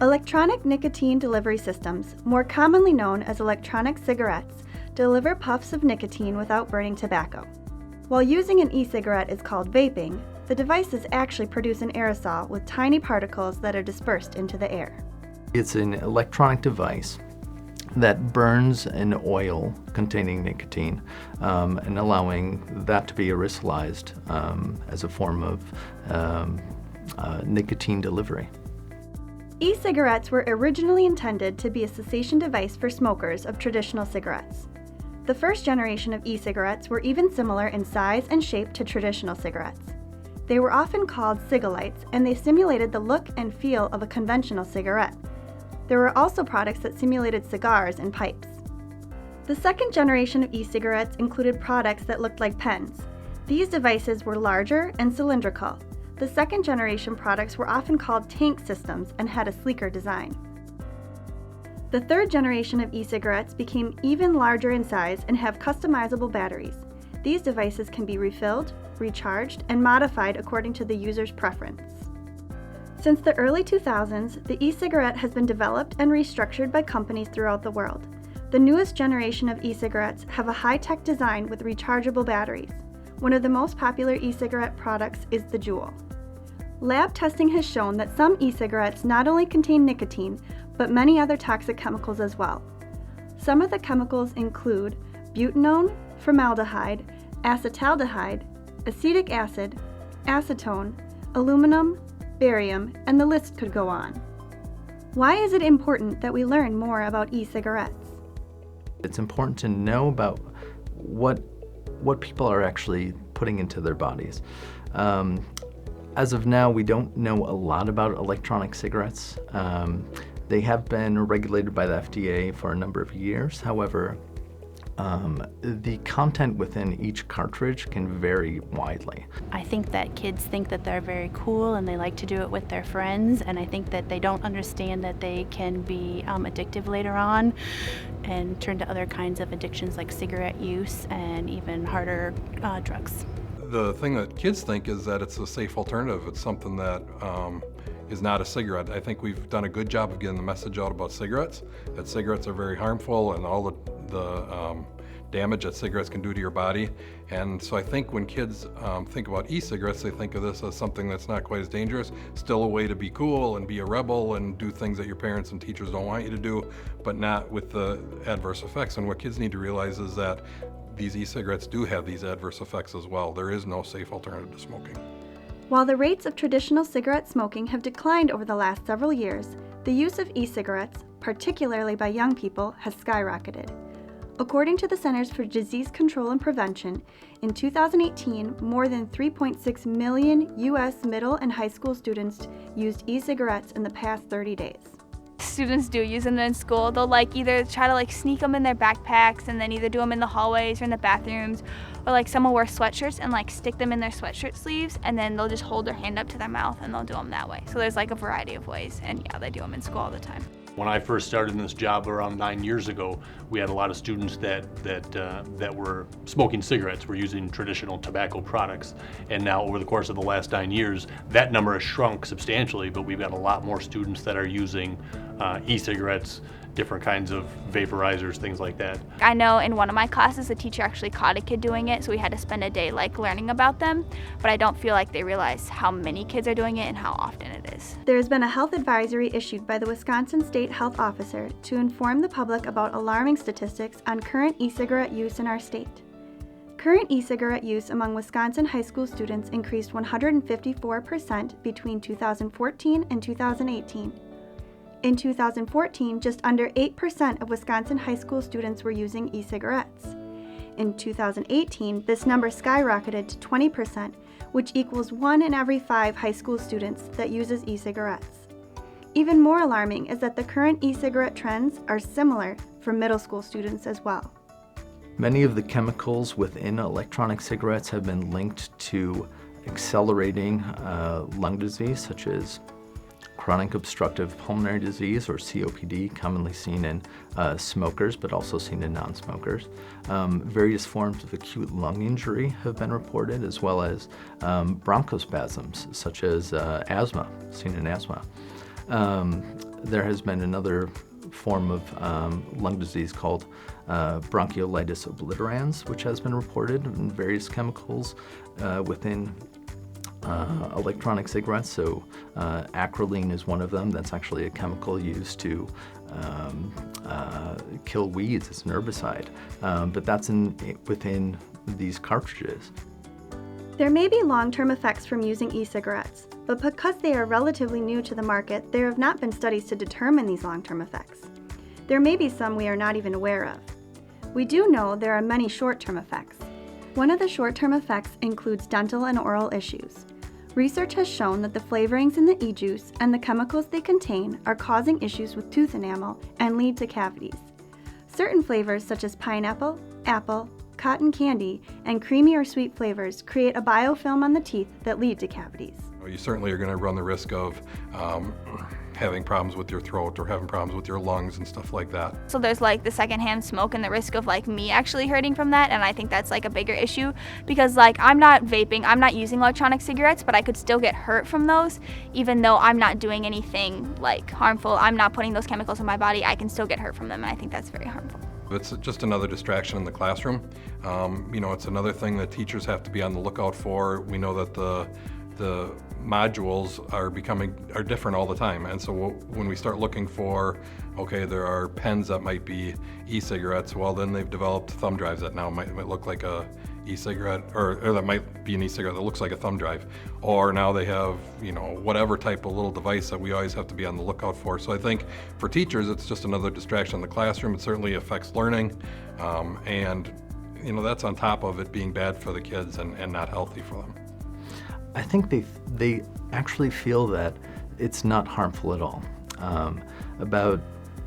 Electronic nicotine delivery systems, more commonly known as electronic cigarettes, deliver puffs of nicotine without burning tobacco. While using an e-cigarette is called vaping, the devices actually produce an aerosol with tiny particles that are dispersed into the air. It's an electronic device that burns an oil containing nicotine and allowing that to be aerosolized as a form of nicotine delivery. E-cigarettes were originally intended to be a cessation device for smokers of traditional cigarettes. The first generation of e-cigarettes were even similar in size and shape to traditional cigarettes. They were often called cigalites, and they simulated the look and feel of a conventional cigarette. There were also products that simulated cigars and pipes. The second generation of e-cigarettes included products that looked like pens. These devices were larger and cylindrical. The second generation products were often called tank systems and had a sleeker design. The third generation of e-cigarettes became even larger in size and have customizable batteries. These devices can be refilled, recharged, and modified according to the user's preference. Since the early 2000s, the e-cigarette has been developed and restructured by companies throughout the world. The newest generation of e-cigarettes have a high-tech design with rechargeable batteries. One of the most popular e-cigarette products is the Juul. Lab testing has shown that some e-cigarettes not only contain nicotine, but many other toxic chemicals as well. Some of the chemicals include butanone, formaldehyde, acetaldehyde, acetic acid, acetone, aluminum, barium, and the list could go on. Why is it important that we learn more about e-cigarettes? It's important to know about what people are actually putting into their bodies. As of now, we don't know a lot about electronic cigarettes. They have been regulated by the FDA for a number of years. However, the content within each cartridge can vary widely. I think that kids think that they're very cool and they like to do it with their friends, and I think that they don't understand that they can be addictive later on and turn to other kinds of addictions like cigarette use and even harder drugs. The thing that kids think is that it's a safe alternative. It's something that is not a cigarette. I think we've done a good job of getting the message out about cigarettes, that cigarettes are very harmful and all the damage that cigarettes can do to your body. And so I think when kids think about e-cigarettes, they think of this as something that's not quite as dangerous, still a way to be cool and be a rebel and do things that your parents and teachers don't want you to do, but not with the adverse effects. And what kids need to realize is that these e-cigarettes do have these adverse effects as well. There is no safe alternative to smoking. While the rates of traditional cigarette smoking have declined over the last several years, the use of e-cigarettes, particularly by young people, has skyrocketed. According to the Centers for Disease Control and Prevention, in 2018, more than 3.6 million U.S. middle and high school students used e-cigarettes in the past 30 days. Students do use them in school. They'll either try to sneak them in their backpacks and then either do them in the hallways or in the bathrooms, or some will wear sweatshirts and stick them in their sweatshirt sleeves, and then they'll just hold their hand up to their mouth and they'll do them that way. So there's a variety of ways, and yeah, they do them in school all the time. When I first started in this job around 9 years ago, we had a lot of students that were smoking cigarettes, were using traditional tobacco products. And now over the course of the last 9 years, that number has shrunk substantially, but we've got a lot more students that are using e-cigarettes, different kinds of vaporizers, things like that. I know in one of my classes, the teacher actually caught a kid doing it, so we had to spend a day learning about them, but I don't feel like they realize how many kids are doing it and how often it is. There has been a health advisory issued by the Wisconsin State Health Officer to inform the public about alarming statistics on current e-cigarette use in our state. Current e-cigarette use among Wisconsin high school students increased 154% between 2014 and 2018. In 2014, just under 8% of Wisconsin high school students were using e-cigarettes. In 2018, this number skyrocketed to 20%, which equals 1 in every 5 high school students that uses e-cigarettes. Even more alarming is that the current e-cigarette trends are similar for middle school students as well. Many of the chemicals within electronic cigarettes have been linked to accelerating lung disease, such as chronic obstructive pulmonary disease, or COPD, commonly seen in smokers, but also seen in non-smokers. Various forms of acute lung injury have been reported, as well as bronchospasms, such as asthma, seen in asthma. There has been another form of lung disease called bronchiolitis obliterans, which has been reported in various chemicals within electronic cigarettes. So acrolein is one of them. That's actually a chemical used to kill weeds. It's an herbicide, but that's within these cartridges. There may be long-term effects from using e-cigarettes, but because they are relatively new to the market, there have not been studies to determine these long-term effects. There may be some we are not even aware of. We do know there are many short-term effects. One of the short-term effects includes dental and oral issues. Research has shown that the flavorings in the e-juice and the chemicals they contain are causing issues with tooth enamel and lead to cavities. Certain flavors such as pineapple, apple, cotton candy, and creamy or sweet flavors create a biofilm on the teeth that lead to cavities. You certainly are going to run the risk of having problems with your throat or having problems with your lungs and stuff like that. So there's like the secondhand smoke and the risk of like me actually hurting from that, and I think that's like a bigger issue because like I'm not vaping, I'm not using electronic cigarettes, but I could still get hurt from those even though I'm not doing anything like harmful. I'm not putting those chemicals in my body, I can still get hurt from them, and I think that's very harmful. It's just another distraction in the classroom. It's another thing that teachers have to be on the lookout for. We know that the modules are different all the time, and so when we start looking for, okay, there are pens that might be e-cigarettes, well then they've developed thumb drives that now might look like a e-cigarette, or that might be an e-cigarette that looks like a thumb drive, or now they have whatever type of little device that we always have to be on the lookout for. So I think for teachers it's just another distraction in the classroom. It certainly affects learning, and that's on top of it being bad for the kids and not healthy for them. I think they actually feel that it's not harmful at all.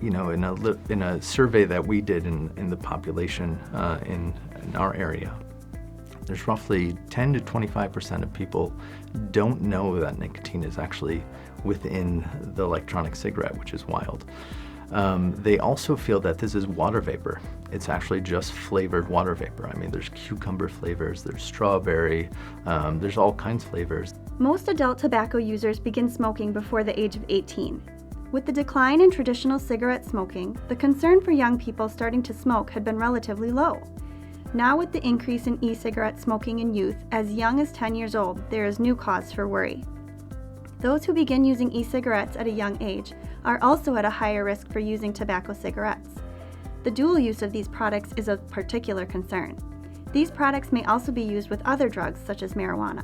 In a survey that we did in the population in our area, there's roughly 10 to 25% of people don't know that nicotine is actually within the electronic cigarette, which is wild. They also feel that this is water vapor. It's actually just flavored water vapor. I mean, there's cucumber flavors, there's strawberry, there's all kinds of flavors. Most adult tobacco users begin smoking before the age of 18. With the decline in traditional cigarette smoking, the concern for young people starting to smoke had been relatively low. Now with the increase in e-cigarette smoking in youth as young as 10 years old, there is new cause for worry. Those who begin using e-cigarettes at a young age are also at a higher risk for using tobacco cigarettes. The dual use of these products is of particular concern. These products may also be used with other drugs such as marijuana.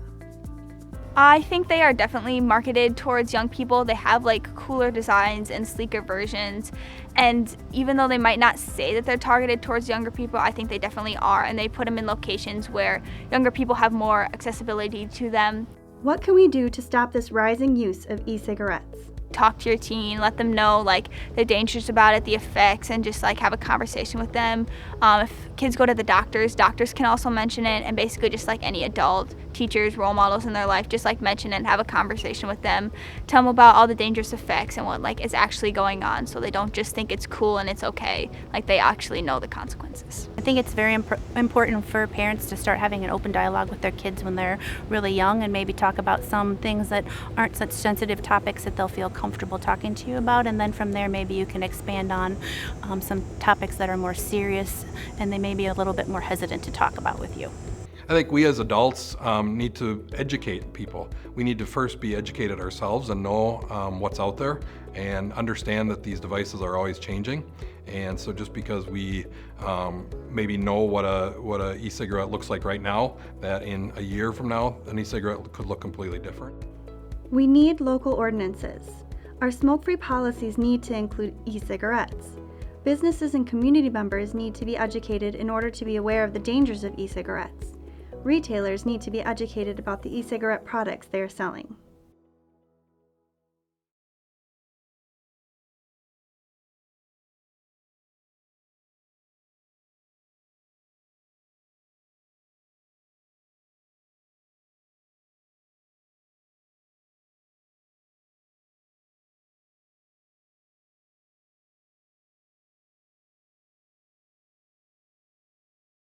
I think they are definitely marketed towards young people. They have like cooler designs and sleeker versions, and even though they might not say that they're targeted towards younger people, I think they definitely are, and they put them in locations where younger people have more accessibility to them. What can we do to stop this rising use of e-cigarettes? Talk to your teen, let them know like the dangers about it, the effects, and just like have a conversation with them. If kids go to the doctors can also mention it, and basically just like any adult, teachers, role models in their life, just like mention it and have a conversation with them. Tell them about all the dangerous effects and what like is actually going on, so they don't just think it's cool and it's okay, like they actually know the consequences. I think it's very important for parents to start having an open dialogue with their kids when they're really young, and maybe talk about some things that aren't such sensitive topics that they'll feel comfortable talking to you about, and then from there maybe you can expand on some topics that are more serious and they may be a little bit more hesitant to talk about with you. I think we as adults need to educate people. We need to first be educated ourselves and know what's out there and understand that these devices are always changing. And so just because we maybe know what a e-cigarette looks like right now, that in a year from now, an e-cigarette could look completely different. We need local ordinances. Our smoke-free policies need to include e-cigarettes. Businesses and community members need to be educated in order to be aware of the dangers of e-cigarettes. Retailers need to be educated about the e-cigarette products they are selling.